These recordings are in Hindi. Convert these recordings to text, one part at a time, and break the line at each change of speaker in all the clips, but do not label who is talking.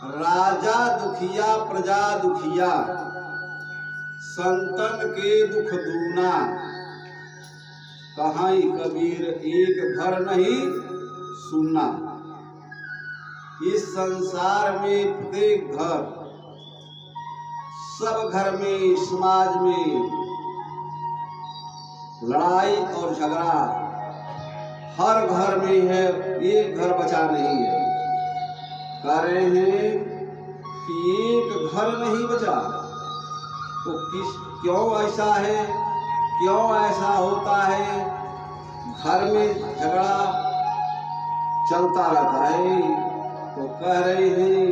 राजा दुखिया प्रजा दुखिया, संतन के दुख दूना। कहाई कबीर एक घर नहीं सुनना। इस संसार में प्रत्येक घर, सब घर में, समाज में लड़ाई और झगड़ा हर घर में है, एक घर बचा नहीं है। कह रहे हैं कि एक घर नहीं बचा, तो क्यों ऐसा है, क्यों ऐसा होता है? घर में झगड़ा चलता रहता है। तो कह रहे हैं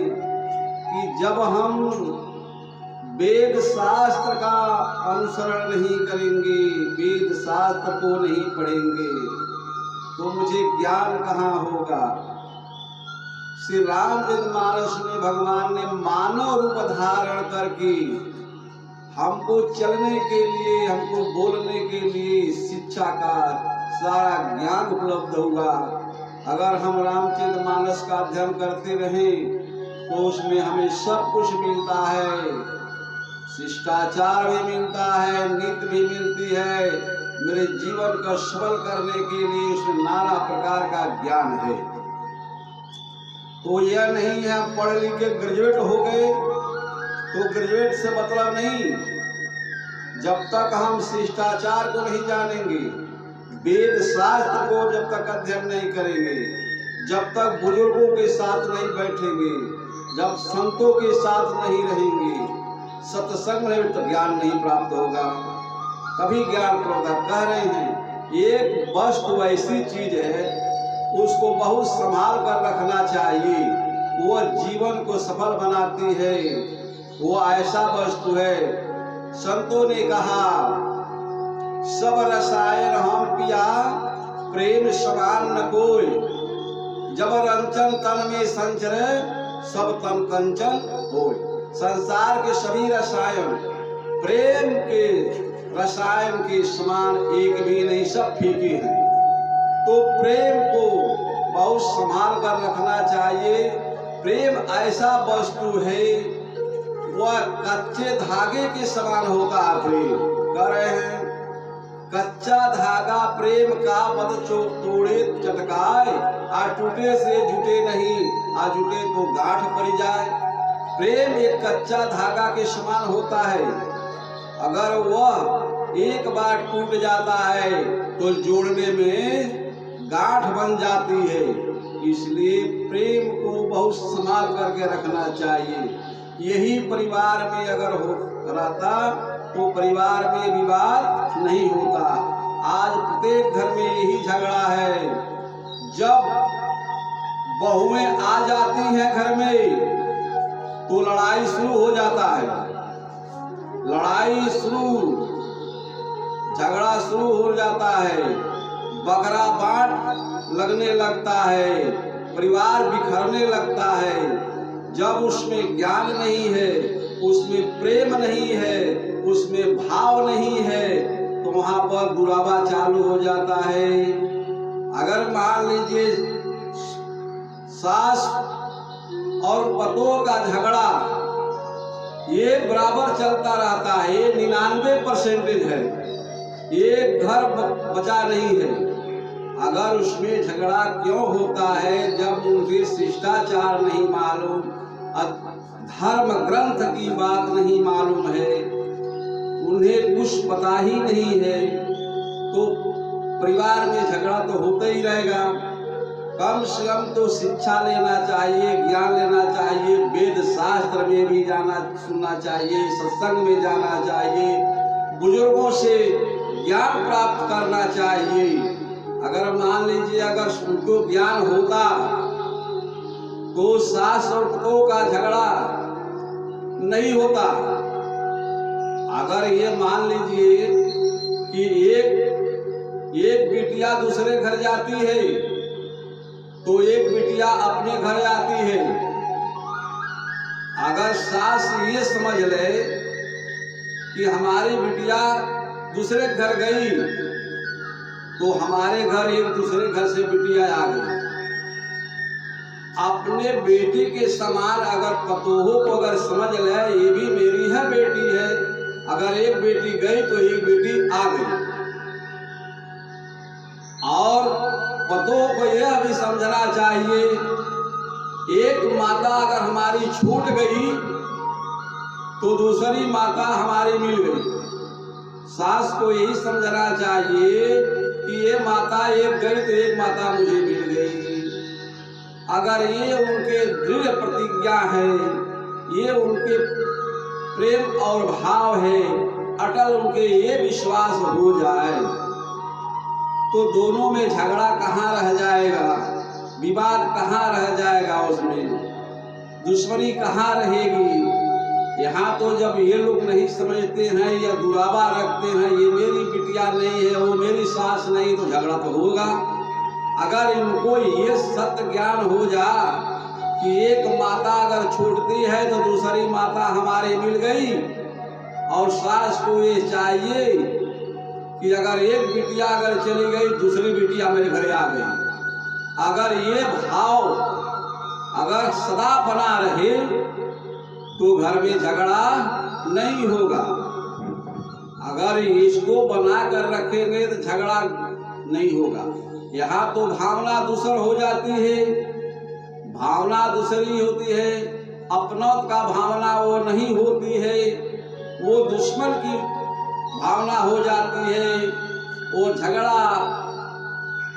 कि जब हम वेद शास्त्र का अनुसरण नहीं करेंगे, वेद शास्त्र को नहीं पढ़ेंगे, तो मुझे ज्ञान कहाँ होगा? श्री रामचरितमानस में भगवान ने मानव रूप धारण करके हमको चलने के लिए, हमको बोलने के लिए शिक्षा का सारा ज्ञान उपलब्ध हुआ। अगर हम रामचरितमानस का अध्ययन करते रहें तो उसमें हमें सब कुछ मिलता है, शिष्टाचार भी मिलता है, नीति भी मिलती है। मेरे जीवन को सफल करने के लिए उसमें नाना प्रकार का ज्ञान है। तो यह नहीं है पढ़ लिख के ग्रेजुएट हो गए तो ग्रेजुएट से मतलब नहीं। जब तक हम शिष्टाचार को नहीं जानेंगे, वेद शास्त्र को जब तक अध्ययन नहीं करेंगे, जब तक बुजुर्गों के साथ नहीं बैठेंगे, जब संतों के साथ नहीं रहेंगे, सत्संग में तो ज्ञान नहीं प्राप्त होगा, तभी ज्ञान प्राप्त। कह रहे हैं एक वस्तु ऐसी चीज है, उसको बहुत संभाल कर रखना चाहिए, वो जीवन को सफल बनाती है। वो ऐसा वस्तु है, संतों ने कहा सब रसायन हम पिया, प्रेम समान न कोई। जब रंचन तन में संचरे, सब तन कंचन होय। संसार के सभी रसायन प्रेम के रसायन के समान एक भी नहीं, सब फीके हैं। तो प्रेम को बहुत संभाल कर रखना चाहिए। प्रेम ऐसा वस्तु है, वह कच्चे धागे के समान होता है। प्रेम कह रहे हैं कच्चा धागा प्रेम का मत तोड़े चटकाए, आ टूटे से जुटे नहीं, आ जुटे तो गांठ पड़ जाए। प्रेम एक कच्चा धागा के समान होता है, अगर वह एक बार टूट जाता है तो जोड़ने में गांठ बन जाती है। इसलिए प्रेम को बहुत संभाल करके रखना चाहिए। यही परिवार में अगर हो रहता तो परिवार में विवाद नहीं होता। आज प्रत्येक घर में यही झगड़ा है। जब बहुएं आ जाती हैं घर में तो लड़ाई शुरू हो जाता है, लड़ाई शुरू, झगड़ा शुरू हो जाता है, बकरा बांट लगने लगता है, परिवार बिखरने लगता है। जब उसमें ज्ञान नहीं है, उसमें प्रेम नहीं है, उसमें भाव नहीं है, तो वहां पर बुरावा चालू हो जाता है। अगर मान लीजिए सास और पतों का झगड़ा ये बराबर चलता रहता है, ये 99% है, एक घर बचा नहीं है। अगर उसमें झगड़ा क्यों होता है? जब उनके शिष्टाचार नहीं मालूम, धर्म ग्रंथ की बात नहीं मालूम है, उन्हें कुछ पता ही नहीं है, तो परिवार में झगड़ा तो होता ही रहेगा। कम से कम तो शिक्षा लेना चाहिए, ज्ञान लेना चाहिए, वेद शास्त्र में भी जाना सुनना चाहिए, सत्संग में जाना चाहिए, बुजुर्गों से ज्ञान प्राप्त करना चाहिए। अगर मान लीजिए अगर उनको ज्ञान होता तो सास और पतों का झगड़ा नहीं होता। अगर ये मान लीजिए कि एक बिटिया दूसरे घर जाती है तो एक बिटिया अपने घर आती है। अगर सास ये समझ ले कि हमारी बिटिया दूसरे घर गई तो हमारे घर एक दूसरे घर से बिटिया आ गई, अपने बेटी के समान अगर पतोहों को अगर समझ ले ये भी मेरी है बेटी है, अगर एक बेटी गई तो एक बेटी आ गई। और पतों को यह भी समझना चाहिए, एक माता अगर हमारी छूट गई तो दूसरी माता हमारी मिल गई। सास को यही समझना चाहिए कि ये माता एक गई तो एक माता मुझे मिल गई। अगर ये उनके दृढ़ प्रतिज्ञा है, ये उनके प्रेम और भाव है, अटल उनके ये विश्वास हो जाए तो दोनों में झगड़ा कहाँ रह जाएगा, विवाद कहाँ रह जाएगा, उसमें दुश्मनी कहाँ रहेगी। यहाँ तो जब ये लोग नहीं समझते हैं या दुरावा रखते हैं, ये मेरी बिटिया नहीं है, वो मेरी सास नहीं, तो झगड़ा तो होगा। अगर इनको ये सत्य ज्ञान हो जा कि एक माता अगर छूटती है तो दूसरी माता हमारी मिल गई, और सास को ये चाहिए कि अगर एक बिटिया अगर चली गई दूसरी बिटिया मेरे घरे आ गई। अगर ये भाव अगर सदा बना रहे तो घर में झगड़ा नहीं होगा। अगर इसको बना कर रखेंगे तो झगड़ा नहीं होगा। यहाँ तो भावना दूसर हो जाती है, भावना दूसरी होती है, अपनौत का भावना वो नहीं होती है, वो दुश्मन की भावना हो जाती है। वो झगड़ा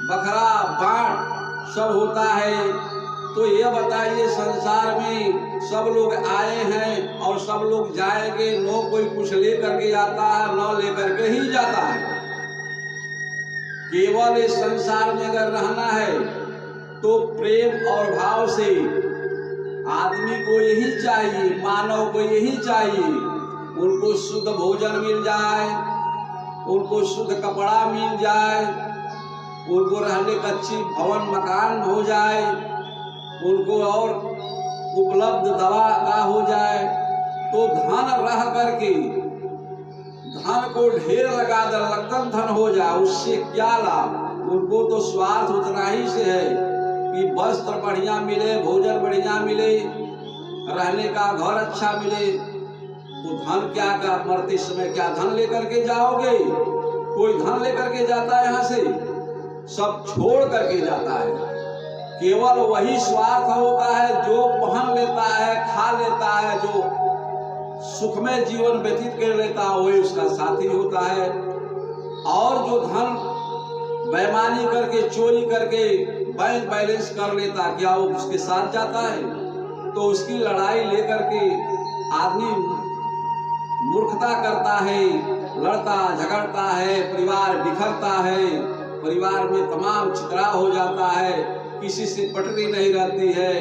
बखरा बांट सब होता है। तो ये बताइए, संसार में सब लोग आए हैं और सब लोग जाएंगे, न कोई कुछ लेकर के आता है न लेकर के ही जाता है। केवल इस संसार में अगर रहना है तो प्रेम और भाव से आदमी को यही चाहिए, मानव को यही चाहिए, उनको शुद्ध भोजन मिल जाए, उनको शुद्ध कपड़ा मिल जाए, उनको रहने का अच्छी भवन मकान हो जाए, उनको और उपलब्ध दवा का हो जाए। तो धन रह करके धन को ढेर लगा दे, लग्न धन हो जाए, उससे क्या लाभ। उनको तो स्वार्थ उतना ही से है कि वस्त्र बढ़िया मिले, भोजन बढ़िया मिले, रहने का घर अच्छा मिले। तो धन क्या का, मरते समय क्या धन लेकर के जाओगे? कोई धन लेकर के जाता है यहाँ से? सब छोड़ करके जाता है। केवल वही स्वार्थ होता है जो पहन लेता है, खा लेता है, जो सुखमय जीवन व्यतीत कर लेता है, वही उसका साथी होता है। और जो धन बेईमानी करके, चोरी करके बैंक बैलेंस कर लेता, क्या वो उसके साथ जाता है? तो उसकी लड़ाई लेकर के आदमी मूर्खता करता है, लड़ता झगड़ता है, परिवार बिखरता है, परिवार में तमाम चितरा हो जाता है, किसी से पटरी नहीं रहती है,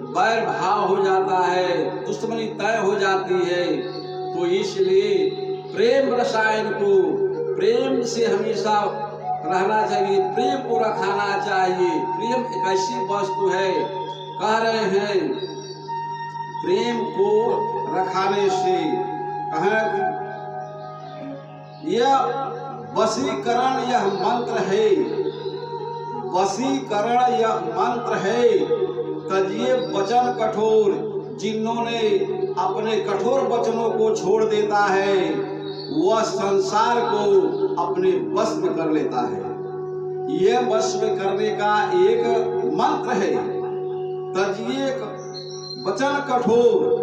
बैर भाव हो जाता है, दुश्मनी तय हो जाती है। तो इसलिए प्रेम रसायन को, प्रेम से हमेशा रहना चाहिए, प्रेम को रखाना चाहिए। प्रेम एक ऐसी वस्तु है, कह रहे हैं प्रेम को रखाने से कहें यह वशीकरण, यह मंत्र है, वशीकरण यह मंत्र है। तजिए वचन कठोर, जिन्होंने अपने कठोर वचनों को छोड़ देता है वह संसार को अपने वश में कर लेता है। यह वश में करने का एक मंत्र है। तजिए वचन कठोर,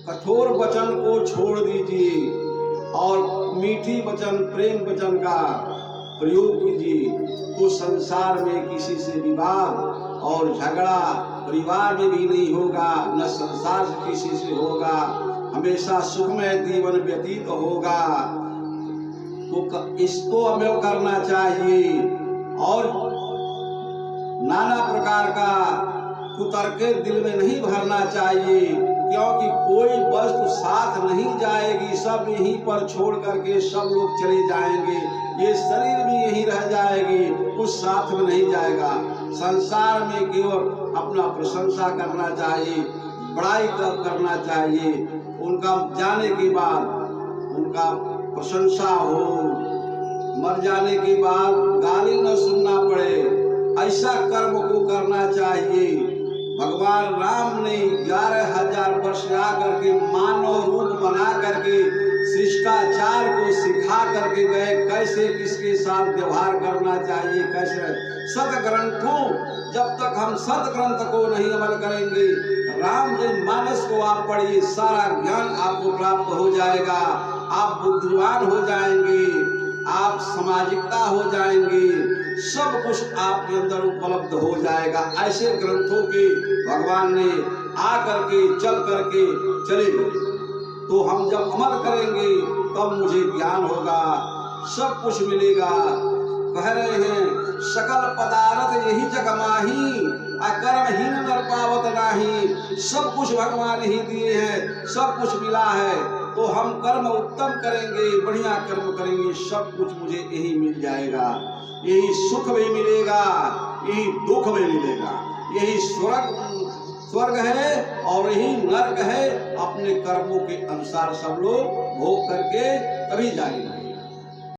कठोर वचन को छोड़ दीजिए और मीठी वचन, प्रेम वचन का प्रयोग कीजिए। तो संसार में किसी से विवाद और झगड़ा परिवार में भी नहीं होगा, न संसार से किसी से होगा, हमेशा सुखमय जीवन व्यतीत होगा। तो इसको अमल करना चाहिए और नाना प्रकार का कुतर्के दिल में नहीं भरना चाहिए, क्योंकि कोई वस्तु साथ नहीं जाएगी, सब यहीं पर छोड़ करके सब लोग चले जाएंगे। ये शरीर भी यहीं रह जाएगी, कुछ साथ में नहीं जाएगा। संसार में केवल अपना प्रशंसा करना चाहिए, बड़ाई करना चाहिए। उनका जाने के बाद उनका प्रशंसा हो, मर जाने के बाद गाली न सुनना पड़े, ऐसा कर्म को करना चाहिए। भगवान राम ने 11,000 वर्ष आकर के मानव रूप बना करके शिष्टाचार को सिखा करके गए, कैसे किसके साथ व्यवहार करना चाहिए, कैसे। सदग्रंथों, जब तक हम सदग्रंथ को नहीं अमल करेंगे, रामचरितमानस को आप पढ़िए, सारा ज्ञान आपको प्राप्त हो जाएगा। आप बुद्धिमान हो जाएंगे, आप सामाजिकता हो जाएंगे, सब कुछ आपके अंदर उपलब्ध हो जाएगा। ऐसे ग्रंथों के भगवान ने आकर के चल करके चले गए। तो हम जब अमल करेंगे तब मुझे ज्ञान होगा, सब कुछ मिलेगा। कह रहे हैं सकल पदार्थ यही जग माही, अकर्महीन नर पावत नाही। सब कुछ भगवान ही दिए हैं, सब कुछ मिला है। तो हम कर्म उत्तम करेंगे, बढ़िया कर्म करेंगे, सब कुछ मुझे यही मिल जाएगा। यही सुख भी मिलेगा, यही दुख भी मिलेगा, यही स्वर्ग है और यही नरक है। अपने कर्मों के अनुसार सब लोग भोग करके तभी जाएंगे।